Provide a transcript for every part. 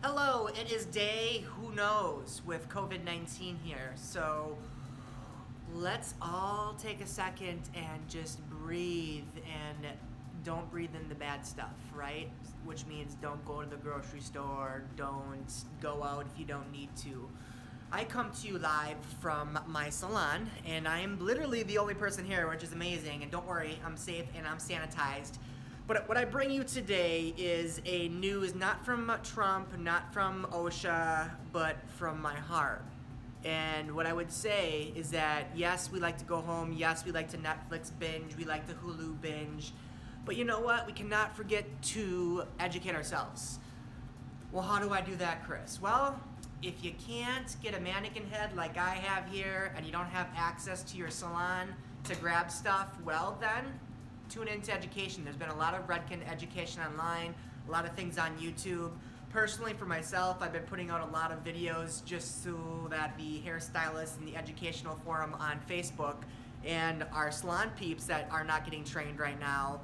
Hello, it is day who knows with COVID-19 here. So let's all take a second and just breathe and don't breathe in the bad stuff, right? Which means don't go to the grocery store, don't go out if you don't need to. I come to you live from my salon, and I am literally the only person here, which is amazing. And don't worry, I'm safe and I'm sanitized. But what I bring you today is a news not from Trump, not from OSHA, but from my heart. And what I would say is that yes, we like to go home, yes, we like to Netflix binge, we like to Hulu binge, but you know what? We cannot forget to educate ourselves. Well, how do I do that, Chris? Well, if you can't get a mannequin head like I have here and you don't have access to your salon to grab stuff, well then, tune into education. There's been a lot of Redken education online, a lot of things on YouTube. Personally, for myself, I've been putting out a lot of videos just so that the hairstylists and the educational forum on Facebook and our salon peeps that are not getting trained right now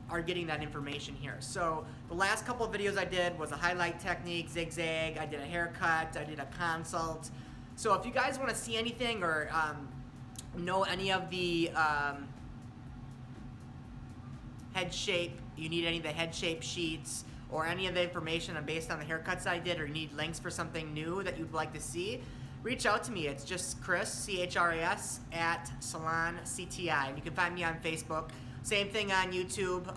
are getting that information here. So the last couple of videos I did was a highlight technique, zigzag, I did a haircut, I did a consult. So if you guys want to see anything or know any of the head shape, you need any of the head shape sheets or any of the information based on the haircuts I did, or you need links for something new that you'd like to see, reach out to me. It's just Chris, C-H-R-A-S, at Salon CTI. And you can find me on Facebook. Same thing on YouTube.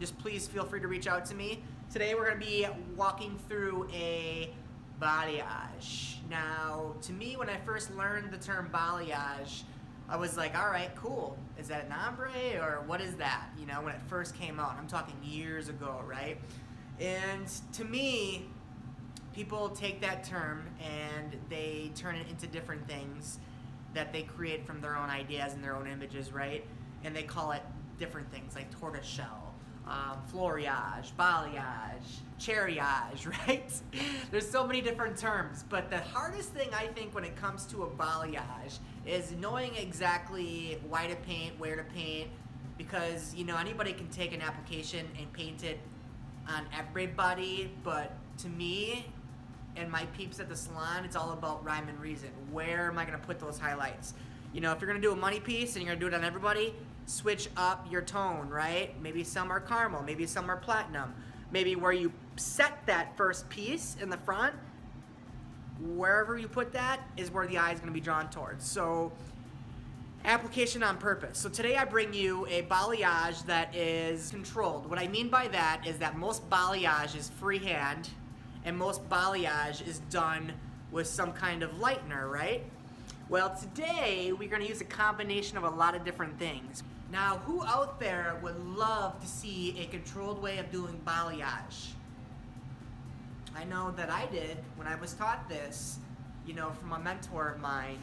Just please feel free to reach out to me. Today we're going to be walking through a balayage. Now, to me, when I first learned the term balayage, I was like, all right, cool. Is that an ombre or what is that? You know, when it first came out, I'm talking years ago, right? And to me, people take that term and they turn it into different things that they create from their own ideas and their own images, right? And they call it different things like tortoiseshell, floreage, balayage, cherryage, right? There's so many different terms, but the hardest thing I think when it comes to a balayage is knowing exactly why to paint, where to paint, because you know anybody can take an application and paint it on everybody, but to me and my peeps at the salon, it's all about rhyme and reason. Where am I gonna put those highlights? You know, if you're gonna do a money piece and you're gonna do it on everybody, switch up your tone, right? Maybe some are caramel, maybe some are platinum. Maybe where you set that first piece in the front, wherever you put that is where the eye is going to be drawn towards. So application on purpose. So today I bring you a balayage that is controlled. What I mean by that is that most balayage is freehand and most balayage is done with some kind of lightener, right? Well, today we're going to use a combination of a lot of different things. Now, who out there would love to see a controlled way of doing balayage? I know that I did when I was taught this, you know, from a mentor of mine.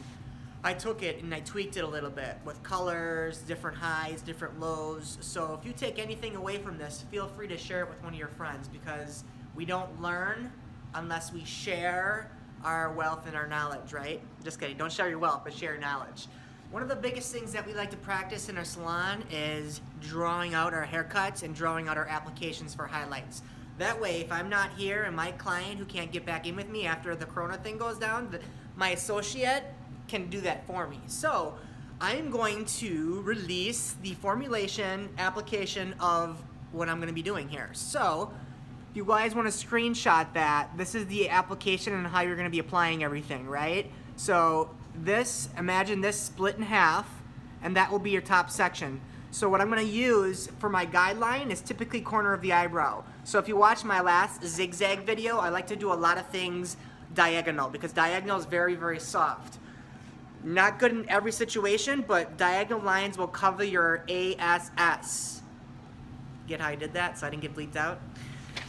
I took it and I tweaked it a little bit with colors, different highs, different lows. So if you take anything away from this, feel free to share it with one of your friends, because we don't learn unless we share our wealth and our knowledge, right? Just kidding, don't share your wealth, but share your knowledge. One of the biggest things that we like to practice in our salon is drawing out our haircuts and drawing out our applications for highlights. That way, if I'm not here and my client who can't get back in with me after the corona thing goes down, my associate can do that for me. So I'm going to release the formulation application of what I'm going to be doing here. So if you guys want to screenshot that, this is the application and how you're going to be applying everything, right? So this, imagine this split in half, and that will be your top section. So what I'm going to use for my guideline is typically corner of the eyebrow. So if you watch my last zigzag video, I like to do a lot of things diagonal, because diagonal is very, very soft. Not good in every situation, but diagonal lines will cover your ASS. Get how I did that so I didn't get bleeped out?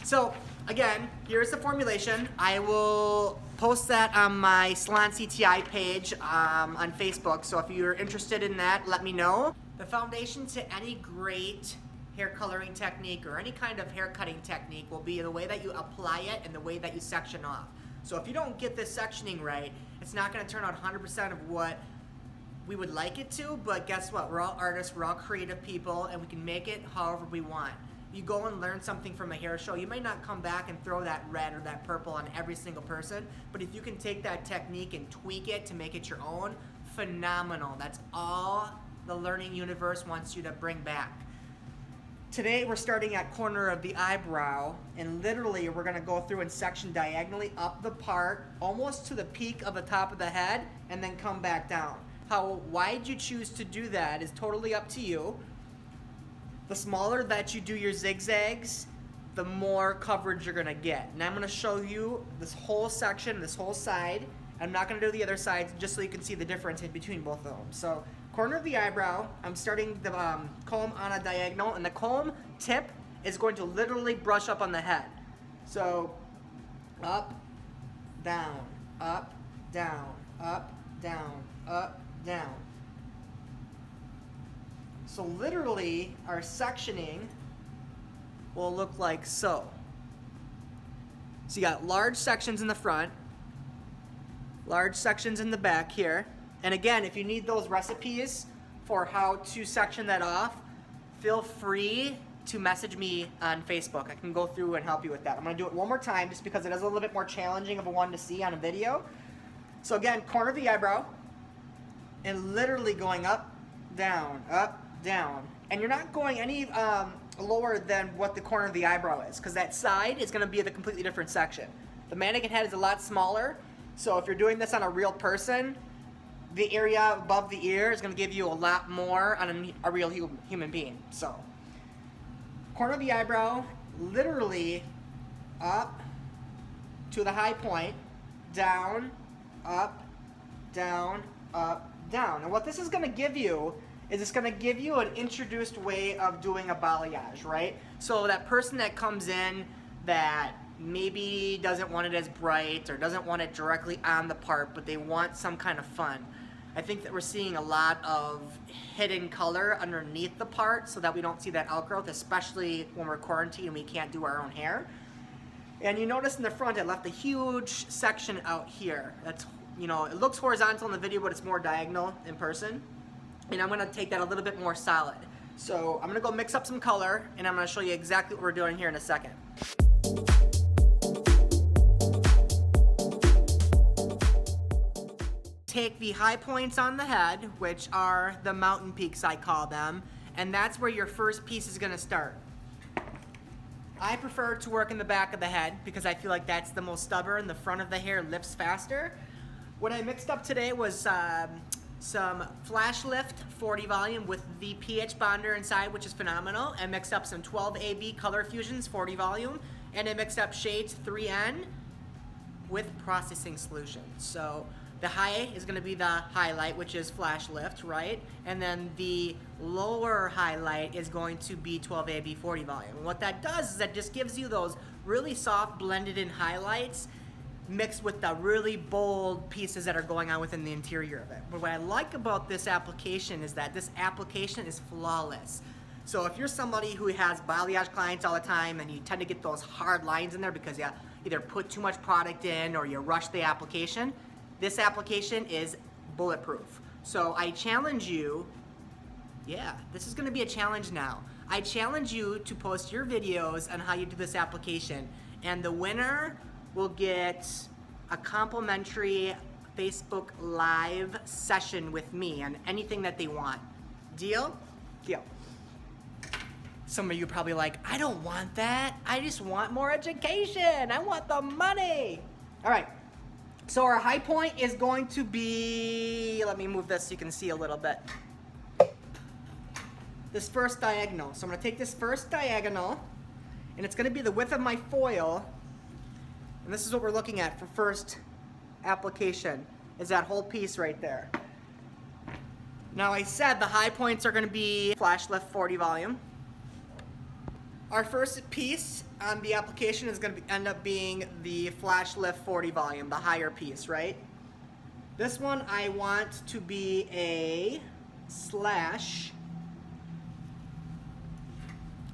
So again, here's the formulation. I will post that on my Salon CTI page on Facebook. So if you're interested in that, let me know. The foundation to any great hair coloring technique or any kind of hair cutting technique will be the way that you apply it and the way that you section off. So if you don't get this sectioning right, it's not going to turn out 100% of what we would like it to, but guess what? We're all artists, we're all creative people, and we can make it however we want. you go and learn something from a hair show, you might not come back and throw that red or that purple on every single person, but if you can take that technique and tweak it to make it your own, phenomenal. That's all the learning universe wants you to bring back. Today we're starting at corner of the eyebrow, and literally we're gonna go through and section diagonally up the part, almost to the peak of the top of the head, and then come back down. How wide you choose to do that is totally up to you. The smaller that you do your zigzags, the more coverage you're gonna get. And I'm gonna show you this whole section, this whole side. I'm not gonna do the other sides, just so you can see the difference in between both of them. So, corner of the eyebrow, I'm starting the comb on a diagonal, and the comb tip is going to literally brush up on the head. So, up, down, up, down, up, down, up, down. So literally, our sectioning will look like so. So you got large sections in the front, large sections in the back here. And again, if you need those recipes for how to section that off, feel free to message me on Facebook. I can go through and help you with that. I'm gonna do it one more time just because it is a little bit more challenging of a one to see on a video. So again, corner of the eyebrow, and literally going up, down, and you're not going any lower than what the corner of the eyebrow is, because that side is going to be the completely different section. The mannequin head is a lot smaller, so if you're doing this on a real person, the area above the ear is going to give you a lot more on a real human being. So, corner of the eyebrow, literally up to the high point, down, up, down, up, down. And what this is going to give you is it's going to give you an introduced way of doing a balayage, right? So that person that comes in that maybe doesn't want it as bright or doesn't want it directly on the part, but they want some kind of fun. I think that we're seeing a lot of hidden color underneath the part so that we don't see that outgrowth, especially when we're quarantined and we can't do our own hair. And you notice in the front, I left a huge section out here. That's, you know, it looks horizontal in the video, but it's more diagonal in person. And I'm gonna take that a little bit more solid. So I'm gonna go mix up some color, and I'm gonna show you exactly what we're doing here in a second. Take the high points on the head, which are the mountain peaks, I call them, and that's where your first piece is gonna start. I prefer to work in the back of the head because I feel like that's the most stubborn. The front of the hair lifts faster. What I mixed up today was some Flash Lift 40 volume with the pH bonder inside, which is phenomenal. I mixed up some 12AB Color Fusions 40 volume, and I mixed up shades 3N with processing solution. So the high is going to be the highlight, which is Flash Lift, right? And then the lower highlight is going to be 12AB 40 volume. And what that does is that just gives you those really soft blended in highlights mixed with the really bold pieces that are going on within the interior of it. But what I like about this application is that this application is flawless. So if you're somebody who has balayage clients all the time and you tend to get those hard lines in there because you either put too much product in or you rush the application, this application is bulletproof. So I challenge you, yeah, this is gonna be a challenge now. I challenge you to post your videos on how you do this application, and the winner will get a complimentary Facebook Live session with me on anything that they want. Deal? Deal. Some of you are probably like, I don't want that. I just want more education. I want the money. All right. So our high point is going to be, let me move this so you can see a little bit. This first diagonal. So I'm gonna take this first diagonal, and it's gonna be the width of my foil. And this is what we're looking at for first application, is that whole piece right there. Now I said the high points are going to be Flash Lift 40 volume. Our first piece on the application is going to end up being the Flash Lift 40 volume, the higher piece, right? This one I want to be a slash,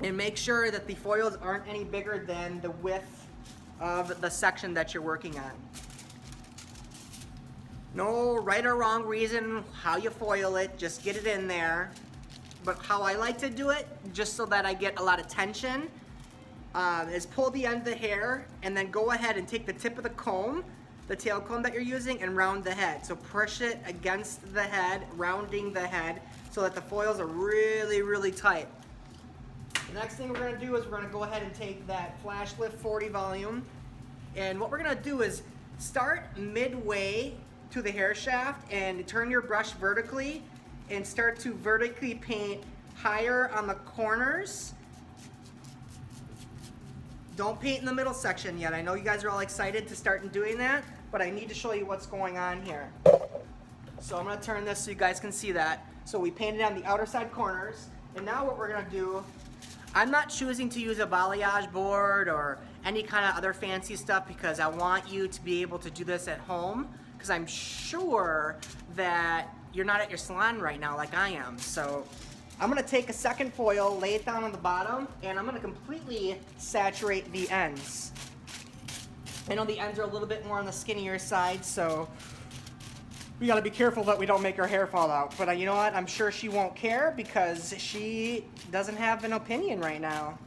and make sure that the foils aren't any bigger than the width of the section that you're working on. No right or wrong reason how you foil it, just get it in there. but how I like to do it, just so that I get a lot of tension, is pull the end of the hair and then go ahead and take the tip of the comb, the tail comb that you're using, and round the head. So push it against the head, rounding the head, so that the foils are really, really tight. The next thing we're gonna do is we're gonna go ahead and take that Flash Lift 40 volume, and what we're gonna do is start midway to the hair shaft and turn your brush vertically and start to vertically paint higher on the corners. Don't paint in the middle section yet. I know you guys are all excited to start doing that, but I need to show you what's going on here. So I'm gonna turn this so you guys can see that. So we painted on the outer side corners, and now what we're gonna do, I'm not choosing to use a balayage board or any kind of other fancy stuff because I want you to be able to do this at home, because I'm sure that you're not at your salon right now like I am. So I'm gonna take a second foil, lay it down on the bottom, and I'm gonna completely saturate the ends. I know the ends are a little bit more on the skinnier side, so we gotta be careful that we don't make her hair fall out. But you know what? I'm sure she won't care because she doesn't have an opinion right now.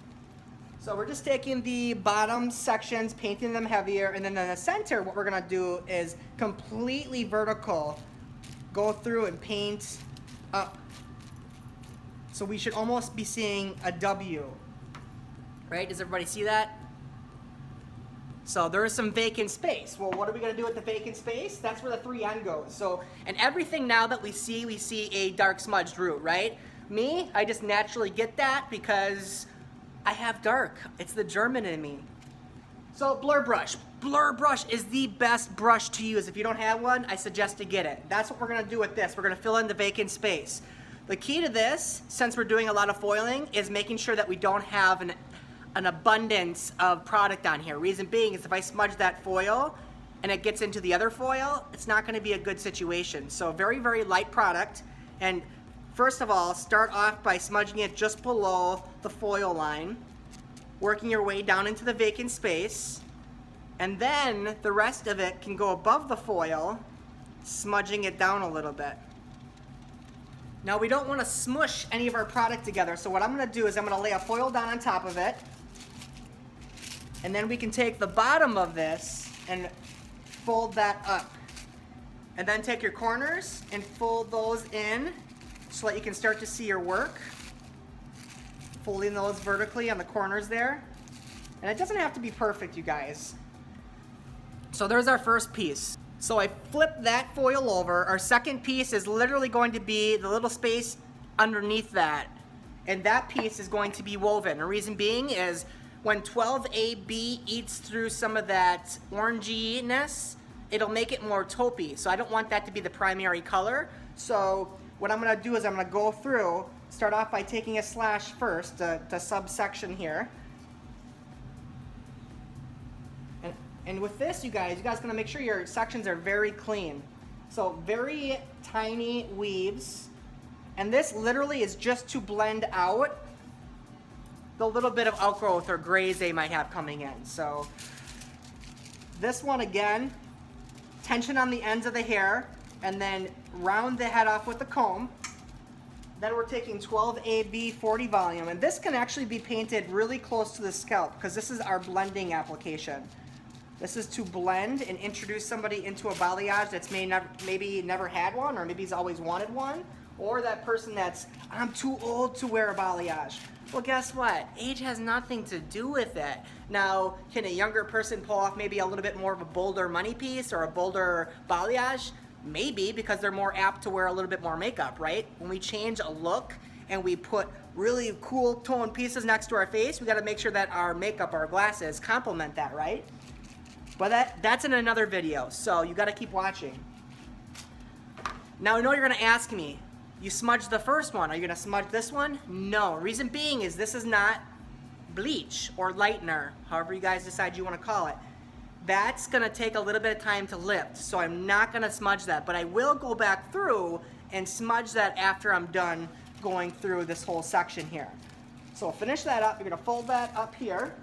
So we're just taking the bottom sections, painting them heavier, and then in the center, what we're gonna do is completely vertical, go through and paint up. So we should almost be seeing a W, right? Does everybody see that? So there is some vacant space. Well, what are we gonna do with the vacant space? That's where the 3N goes. So, and everything now that we see a dark smudged root, right? Me, I just naturally get that because I have dark. It's the German in me. So blur brush. Blur brush is the best brush to use. If you don't have one, I suggest to get it. That's what we're gonna do with this. We're gonna fill in the vacant space. The key to this, since we're doing a lot of foiling, is making sure that we don't have an abundance of product on here. Reason being is if I smudge that foil and it gets into the other foil, it's not gonna be a good situation. So very, very light product. And first of all, start off by smudging it just below the foil line, working your way down into the vacant space, and then the rest of it can go above the foil, smudging it down a little bit. Now we don't want to smush any of our product together, so what I'm going to do is I'm going to lay a foil down on top of it, and then we can take the bottom of this and fold that up. And then take your corners and fold those in so that you can start to see your work. Folding those vertically on the corners there. And it doesn't have to be perfect, you guys. So there's our first piece. So I flip that foil over. Our second piece is literally going to be the little space underneath that. And that piece is going to be woven. The reason being is when 12AB eats through some of that oranginess, it'll make it more taupey. So I don't want that to be the primary color. So what I'm gonna do is I'm gonna go through, start off by taking a slash first, the subsection here. And with this, you guys gonna make sure your sections are very clean. So very tiny weaves. And this literally is just to blend out the little bit of outgrowth or grays they might have coming in. So this one again, tension on the ends of the hair, and then round the head off with the comb. Then we're taking 12AB 40 volume, and this can actually be painted really close to the scalp because this is our blending application. This is to blend and introduce somebody into a balayage that's maybe never had one, or maybe he's always wanted one, or that person that's, I'm too old to wear a balayage. Well, guess what? Age has nothing to do with it. Now, can a younger person pull off maybe a little bit more of a bolder money piece or a bolder balayage? Maybe, because they're more apt to wear a little bit more makeup, right? When we change a look and we put really cool toned pieces next to our face, we gotta make sure that our makeup, our glasses complement that, right? But that's in another video, so you gotta keep watching. Now I know you're gonna ask me, you smudged the first one, are you gonna smudge this one? No, reason being is this is not bleach or lightener, however you guys decide you wanna call it. That's gonna take a little bit of time to lift, so I'm not gonna smudge that, but I will go back through and smudge that after I'm done going through this whole section here. So finish that up, you're gonna fold that up here.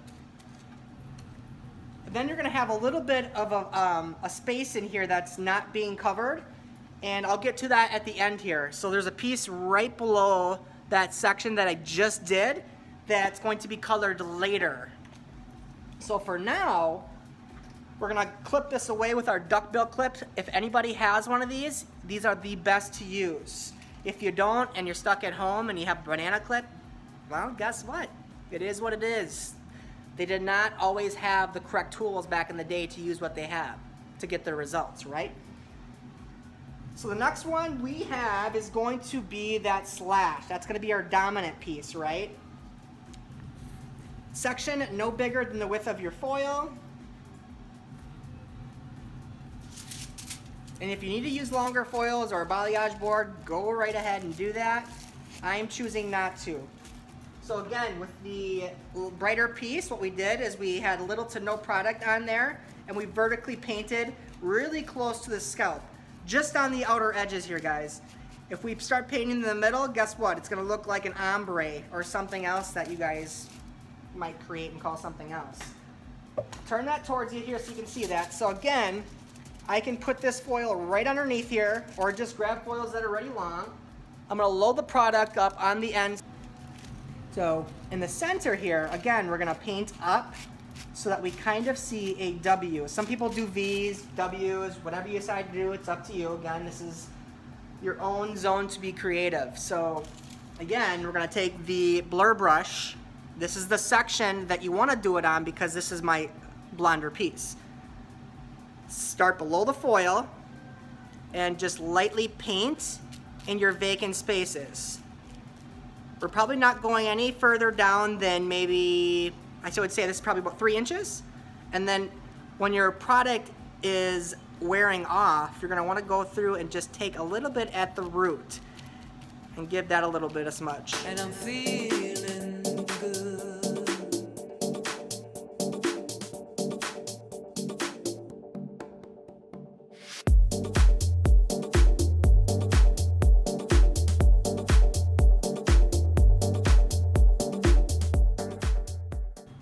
And then you're gonna have a little bit of a space in here that's not being covered, and I'll get to that at the end here. So there's a piece right below that section that I just did that's going to be colored later. So for now, we're gonna clip this away with our duckbill clip. If anybody has one of these are the best to use. If you don't and you're stuck at home and you have a banana clip, well, guess what? It is what it is. They did not always have the correct tools back in the day to use what they have to get their results, right? So the next one we have is going to be that slash. That's gonna be our dominant piece, right? Section no bigger than the width of your foil. And if you need to use longer foils or a balayage board, go right ahead and do that. I am choosing not to. So again, with the brighter piece, what we did is we had little to no product on there, and we vertically painted really close to the scalp, just on the outer edges here, guys. If we start painting in the middle, guess what? It's gonna look like an ombre or something else that you guys might create and call something else. Turn that towards you here so you can see that. So again, I can put this foil right underneath here, or just grab foils that are already long. I'm gonna load the product up on the ends. So in the center here, again, we're gonna paint up so that we kind of see a W. Some people do V's, W's, whatever you decide to do, it's up to you. Again, this is your own zone to be creative. So again, we're gonna take the blur brush. This is the section that you wanna do it on because this is my blonder piece. Start below the foil and just lightly paint in your vacant spaces. We're probably not going any further down than maybe, I would say this is probably about 3 inches. And then when your product is wearing off, you're gonna wanna go through and just take a little bit at the root and give that a little bit of smudge. And I'm feeling good.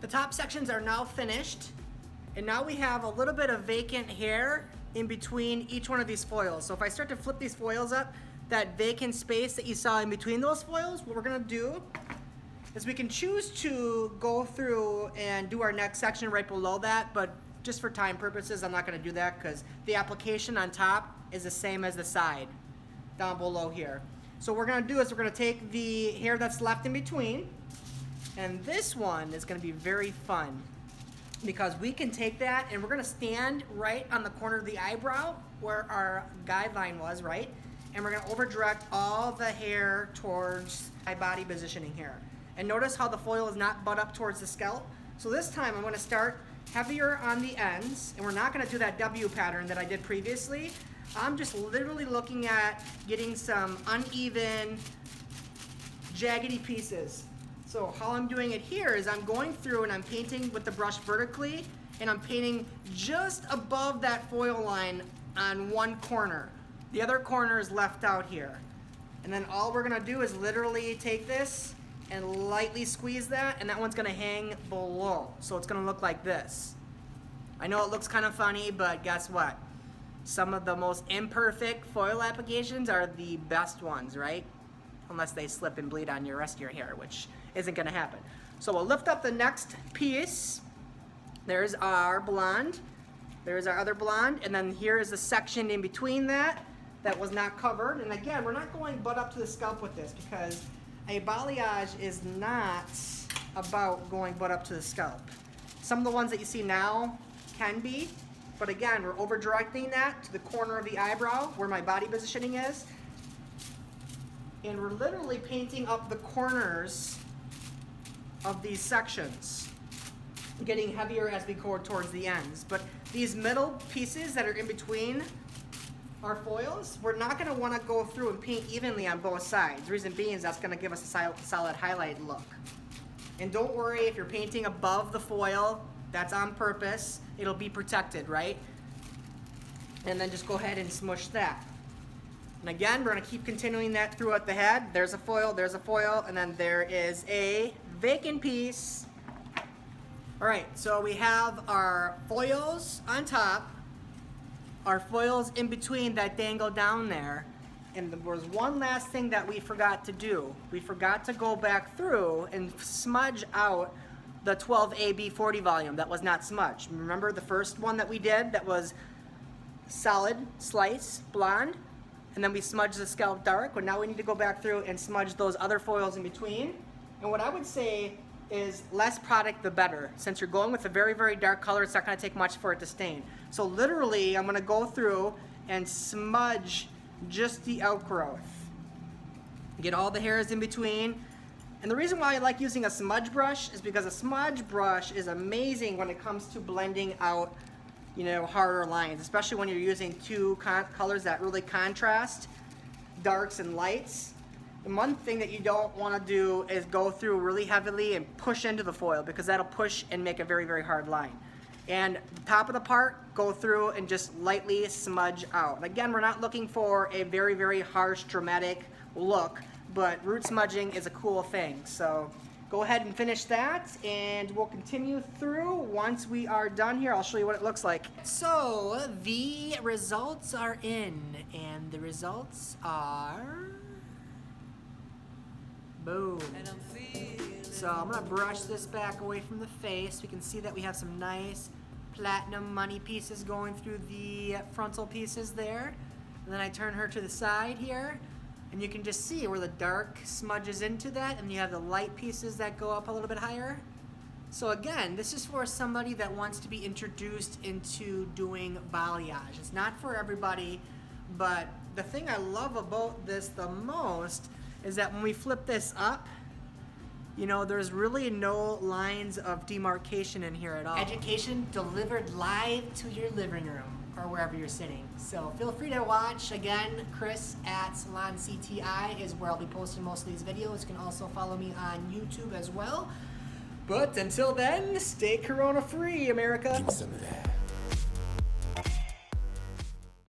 The top sections are now finished, and now we have a little bit of vacant hair in between each one of these foils. So if I start to flip these foils up, that vacant space that you saw in between those foils, what we're gonna do is we can choose to go through and do our next section right below that, but just for time purposes, I'm not gonna do that because the application on top is the same as the side down below here. So what we're gonna do is we're gonna take the hair that's left in between, and this one is gonna be very fun because we can take that and we're gonna stand right on the corner of the eyebrow where our guideline was, right? And we're gonna over direct all the hair towards my body positioning here. And notice how the foil is not butt up towards the scalp. So this time I'm gonna start heavier on the ends, and we're not gonna do that W pattern that I did previously. I'm just literally looking at getting some uneven, jaggedy pieces. So how I'm doing it here is I'm going through and I'm painting with the brush vertically, and I'm painting just above that foil line on one corner. The other corner is left out here. And then all we're gonna do is literally take this and lightly squeeze that, and that one's gonna hang below. So it's gonna look like this. I know it looks kind of funny, but guess what? Some of the most imperfect foil applications are the best ones, right? Unless they slip and bleed on your rest of your hair, which isn't gonna happen. So we'll lift up the next piece. There's our blonde. There's our other blonde, and then here is the section in between that was not covered. And again, we're not going butt up to the scalp with this because a balayage is not about going butt up to the scalp. Some of the ones that you see now can be, but again, we're over directing that to the corner of the eyebrow where my body positioning is. And we're literally painting up the corners of these sections, getting heavier as we go towards the ends. But these middle pieces that are in between our foils, we're not gonna wanna go through and paint evenly on both sides. The reason being is that's gonna give us a solid highlight look. And don't worry if you're painting above the foil, that's on purpose. It'll be protected, right? And then just go ahead and smush that. And again, we're gonna keep continuing that throughout the head. There's a foil, and then there is a vacant piece. All right, so we have our foils on top, our foils in between that dangle down there, And there was one last thing that we forgot to do. We forgot to go back through and smudge out the 12AB40 volume that was not smudged. Remember the first one that we did that was solid slice blonde, and then we smudged the scalp dark? Well, now we need to go back through and smudge those other foils in between. And what I would say is less product the better. Since you're going with a very, very dark color, it's not gonna take much for it to stain. So literally, I'm gonna go through and smudge just the outgrowth. Get all the hairs in between. And the reason why I like using a smudge brush is because a smudge brush is amazing when it comes to blending out, you know, harder lines, especially when you're using two colors that really contrast, darks and lights. And one thing that you don't want to do is go through really heavily and push into the foil, because that'll push and make a very, very hard line. And the top of the part, go through and just lightly smudge out. And again, we're not looking for a very, very harsh, dramatic look, but root smudging is a cool thing. So go ahead and finish that, and we'll continue through. Once we are done here, I'll show you what it looks like. So the results are in, and the results are boom. So I'm gonna brush this back away from the face. We can see that we have some nice platinum money pieces going through the frontal pieces there. And then I turn her to the side here, and you can just see where the dark smudges into that, and you have the light pieces that go up a little bit higher. So again, this is for somebody that wants to be introduced into doing balayage. It's not for everybody, but the thing I love about this the most is that when we flip this up, you know, there's really no lines of demarcation in here at all. Education delivered live to your living room or wherever you're sitting. So feel free to watch. Again, Chris at Salon CTI is where I'll be posting most of these videos. You can also follow me on YouTube as well. But until then, stay corona free, America. Give me some of that.